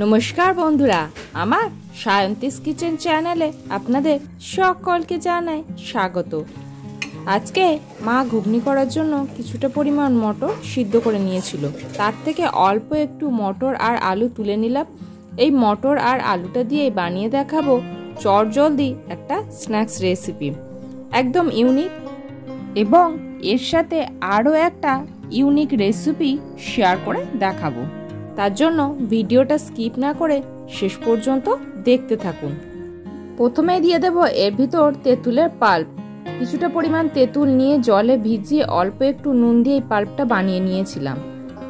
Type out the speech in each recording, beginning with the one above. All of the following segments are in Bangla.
নমস্কার বন্ধুরা, আমার সায়ন্তিস কিচেন চ্যানেলে আপনাদের সকলকে জানাই স্বাগত। আজকে মা ঘুগনি করার জন্য কিছুটা পরিমাণ মটর সিদ্ধ করে নিয়েছিল, তার থেকে অল্প একটু মটর আর আলু তুলে নিলাম। এই মটর আর আলুটা দিয়ে বানিয়ে দেখাবো চটজলদি একটা স্ন্যাক্স রেসিপি, একদম ইউনিক, এবং এর সাথে আরও একটা ইউনিক রেসিপি শেয়ার করে দেখাবো। তার জন্য ভিডিওটা স্কিপ না করে শেষ পর্যন্ত দেখতে থাকুন। প্রথমে দিয়ে দেব এর ভিতর তেঁতুলের পাল্প। কিছুটা পরিমাণ তেঁতুল নিয়ে জলে ভিজিয়ে অল্প একটু নুন দিয়ে এই পাল্পটা বানিয়ে নিয়েছিলাম।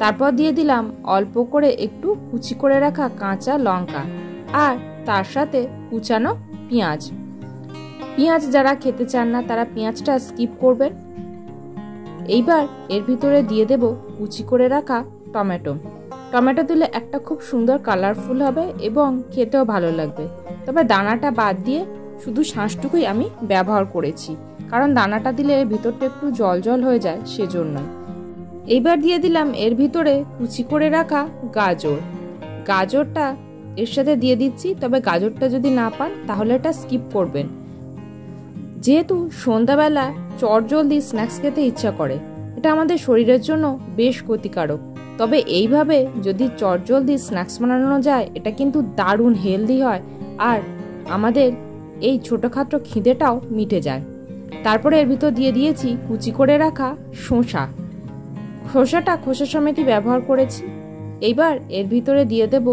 তারপর দিয়ে দিলাম অল্প করে একটু কুচি করে রাখা কাঁচা লঙ্কা আর তার সাথে কুচানো পেঁয়াজ। পেঁয়াজ যারা খেতে চান না তারা পেঁয়াজটা স্কিপ করবেন। এইবার এর ভিতরে দিয়ে দেব কুচি করে রাখা টমেটো। টমেটো দিলে একটা খুব সুন্দর কালারফুল হবে এবং খেতেও ভালো লাগবে। তবে দানাটা বাদ দিয়ে শুধু শাঁসটুকুই আমি ব্যবহার করেছি, কারণ দানাটা দিলে এর ভিতরটা একটু জল জল হয়ে যায়, সেজন্যই। এইবার দিয়ে দিলাম এর ভিতরে কুচি করে রাখা গাজর। গাজরটা এর সাথে দিয়ে দিচ্ছি, তবে গাজরটা যদি না পান তাহলে এটা স্কিপ করবেন। যেহেতু সন্ধ্যাবেলা চটজলদি স্ন্যাক্স খেতে ইচ্ছা করে, এটা আমাদের শরীরের জন্য বেশ ক্ষতিকারক। তবে এইভাবে যদি চটজলদি স্ন্যাক্স বানানো যায়, এটা কিন্তু দারুণ হেলদি হয় আর আমাদের এই ছোটোখাটো খিদেটাও মিটে যায়। তারপরে এর ভিতর দিয়ে দিয়েছি কুচি করে রাখা শসা। শসাটা খোসা সমেতই ব্যবহার করেছি। এইবার এর ভিতরে দিয়ে দেব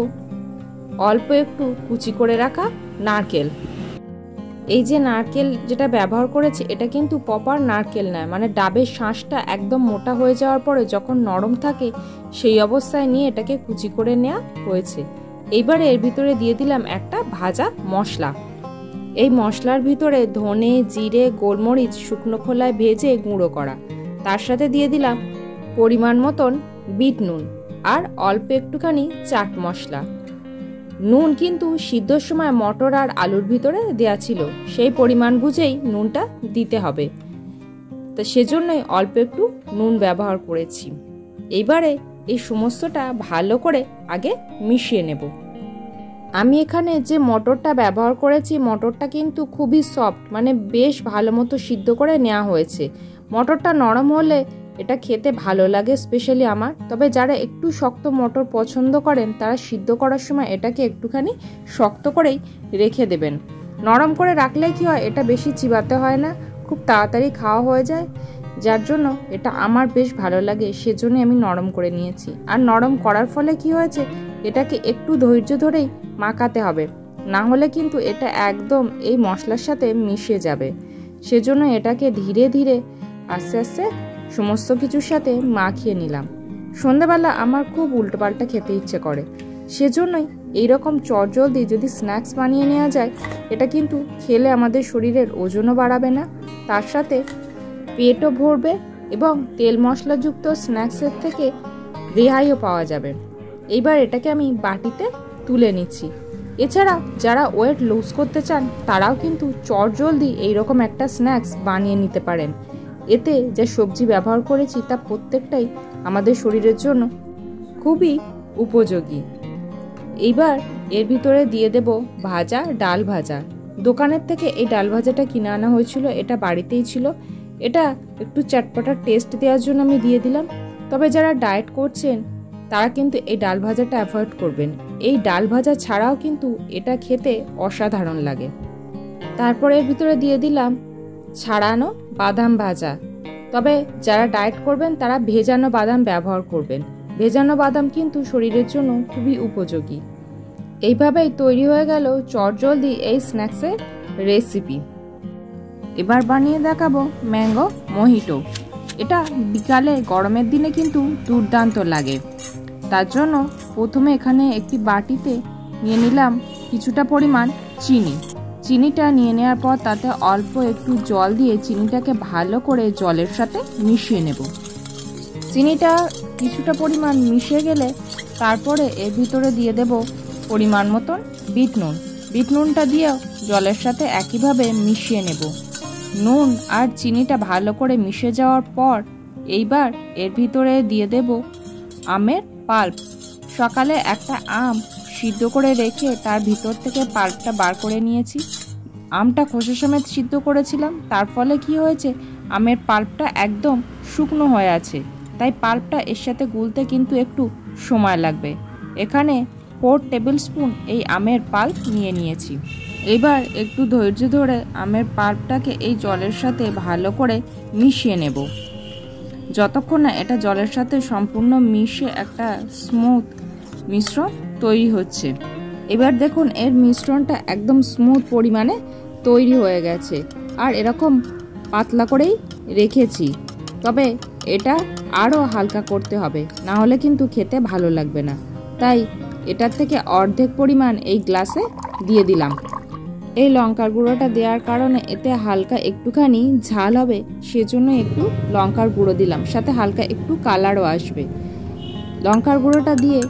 অল্প একটু কুচি করে রাখা নারকেল। এই যে নারকেল যেটা ব্যবহার করেছি, এটা কিন্তু প্রপার নারকেল নয়, মানে ডাবের শাঁসটা একদম মোটা হয়ে যাওয়ার পরে যখন নরম থাকে সেই অবস্থায় নিয়ে এটাকে কুচি করে নেওয়া হয়েছে। এইবারে এর ভিতরে দিয়ে দিলাম একটা ভাজা মশলা। এই মশলার ভিতরে ধনে, জিরে, গোলমরিচ শুকনো খোলায় ভেজে গুঁড়ো করা। তার সাথে দিয়ে দিলাম পরিমাণ মতন বিট নুন আর অল্প একটুখানি চাট মশলা। নুন কিন্তু সিদ্ধর সময় মটর আর আলুর ভিতরে দেয়া ছিল, সেই পরিমাণ বুঝেই নুনটা দিতে হবে, তো সেজন্যই অল্প একটু নুন ব্যবহার করেছি। এইবারে এই সমস্তটা ভালো করে আগে মিশিয়ে নেব। আমি এখানে যে মটরটা ব্যবহার করেছি, মটরটা কিন্তু খুবই সফট, মানে বেশ ভালো মতো সিদ্ধ করে নেওয়া হয়েছে। মটরটা নরম হলে এটা খেতে ভালো লাগে, স্পেশালি আমার। তবে যারা একটু শক্ত মটর পছন্দ করেন তারা সিদ্ধ করার সময় এটাকে একটুখানি শক্ত করেই রেখে দেবেন। নরম করে রাখলে কি হয়, এটা বেশি চিবাতে হয় না, খুব তাড়াতাড়ি খাওয়া হয়ে যায়, যার জন্য এটা আমার বেশ ভালো লাগে, সেজন্য আমি নরম করে নিয়েছি। আর নরম করার ফলে কি হয়েছে, এটাকে একটু ধৈর্য ধরেই মাখাতে হবে, না হলে কিন্তু এটা একদম এই মশলার সাথে মিশে যাবে। সেজন্য এটাকে ধীরে ধীরে আস্তে আস্তে সমস্ত কিছুর সাথে মাখিয়ে নিলাম। সন্ধ্যাবেলা আমার খুব উল্টোপাল্টা খেতে ইচ্ছে করে, সেজন্যই এইরকম চটজলদি যদি স্ন্যাক্স বানিয়ে নেওয়া যায়, এটা কিন্তু খেলে আমাদের শরীরের ওজনও বাড়াবে না, তার সাথে পেটও ভরবে এবং তেল মশলাযুক্ত স্ন্যাক্সের থেকে রেহাইও পাওয়া যাবে। এইবার এটাকে আমি বাটিতে তুলে নিচ্ছি। এছাড়া যারা ওয়েট লুজ করতে চান তারাও কিন্তু চটজলদি এইরকম একটা স্ন্যাক্স বানিয়ে নিতে পারেন। এতে যে সবজি ব্যবহার করেছি তা প্রত্যেকটাই আমাদের শরীরের জন্য খুবই উপযোগী। এইবার এর ভিতরে দিয়ে দেব ভাজা ডাল ভাজা। দোকানের থেকে এই ডাল ভাজাটা কিনে আনা হয়েছিল, এটা বাড়িতেই ছিল। এটা একটু চটপটার টেস্ট দেওয়ার জন্য আমি দিয়ে দিলাম। তবে যারা ডায়েট করছেন তারা কিন্তু এই ডাল ভাজাটা অ্যাভয়েড করবেন। এই ডাল ভাজা ছাড়াও কিন্তু এটা খেতে অসাধারণ লাগে। তারপরে এর ভিতরে দিয়ে দিলাম ছাড়ানো বাদাম ভাজা। তবে যারা ডায়েট করবেন তারা ভেজানো বাদাম ব্যবহার করবেন। ভেজানো বাদাম কিন্তু শরীরের জন্য খুবই উপযোগী। এইভাবেই তৈরি হয়ে গেল চটজলদি এই স্ন্যাক্সের রেসিপি। এবার বানিয়ে দেখাবো ম্যাঙ্গো মোহিটো। এটা বিকালে গরমের দিনে কিন্তু দুর্দান্ত লাগে। তার জন্য প্রথমে এখানে একটি বাটিতে নিয়ে নিলাম কিছুটা পরিমাণ চিনি। চিনিটা নিয়ে নেওয়ার পর তাতে অল্প একটু জল দিয়ে চিনিটাকে ভালো করে জলের সাথে মিশিয়ে নেব। চিনিটা কিছুটা পরিমাণ মিশে গেলে তারপরে এর ভিতরে দিয়ে দেব পরিমাণ মতন বিট নুন। বিট নুনটা দিয়েও জলের সাথে একইভাবে মিশিয়ে নেব। নুন আর চিনিটা ভালো করে মিশে যাওয়ার পর এইবার এর ভিতরে দিয়ে দেব আমের পাল্প। সকালে একটা আম সিদ্ধ করে রেখে তার ভিতর থেকে পাল্পটা বার করে নিয়েছি। আমটা খোসা সমেত সিদ্ধ করেছিলাম, তার ফলে কি হয়েছে, আমের পাল্পটা একদম শুকনো হয়ে আছে, তাই পাল্পটা এর সাথে গুলতে কিন্তু একটু সময় লাগবে। এখানে 4 টেবিল স্পুন এই আমের পাল্প নিয়ে নিয়েছি। এবার একটু ধৈর্য ধরে আমের পাল্পটাকে এই জলের সাথে ভালো করে মিশিয়ে নেব, যতক্ষণ না এটা জলের সাথে সম্পূর্ণ মিশে একটা স্মুথ মিশ্রণ তৈরি হচ্ছে। এবার দেখুন এর মিশ্রণটা একদম স্মুথ পরিমাণে তৈরি হয়ে গেছে, আর এরকম পাতলা করেই রেখেছি। তবে এটা আরও হালকা করতে হবে, না হলে কিন্তু খেতে ভালো লাগবে না। তাই এটার থেকে অর্ধেক পরিমাণ এই গ্লাসে দিয়ে দিলাম। এই লঙ্কার গুঁড়োটা দেওয়ার কারণে এতে হালকা একটুখানি ঝাল হবে, সেজন্য একটু লঙ্কার গুঁড়ো দিলাম, সাথে হালকা একটু কালারও আসবে। লঙ্কার গুঁড়োটা দিয়ে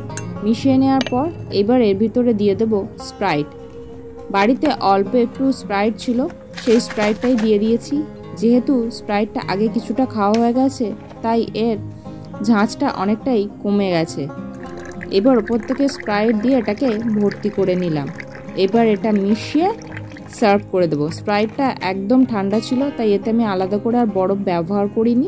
মিশিয়ে নেওয়ার পর এবার এর ভিতরে দিয়ে দেব স্প্রাইট। বাড়িতে অল্প একটু স্প্রাইট ছিল, সেই স্প্রাইটটাই দিয়ে দিয়েছি। যেহেতু স্প্রাইটটা আগে কিছুটা খাওয়া হয়ে গেছে, তাই এর ঝাঁঝটা অনেকটাই কমে গেছে। এবার ওপর থেকে স্প্রাইট দিয়ে এটাকে ভর্তি করে নিলাম। এবার এটা মিশিয়ে সার্ভ করে দেবো। স্প্রাইটটা একদম ঠান্ডা ছিল, তাই এতে আমি আলাদা করে আর বরফ ব্যবহার করিনি।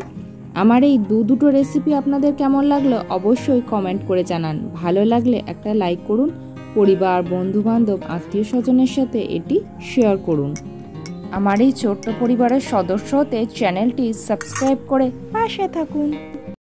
আমার এই দুটো রেসিপি আপনাদের কেমন লাগলো অবশ্যই কমেন্ট করে জানান। ভালো লাগলে একটা লাইক করুন, পরিবার, বন্ধুবান্ধব, আত্মীয় স্বজনের সাথে এটি শেয়ার করুন। আমার এই ছোট্ট পরিবারের সদস্য হতে চ্যানেলটি সাবস্ক্রাইব করে পাশে থাকুন।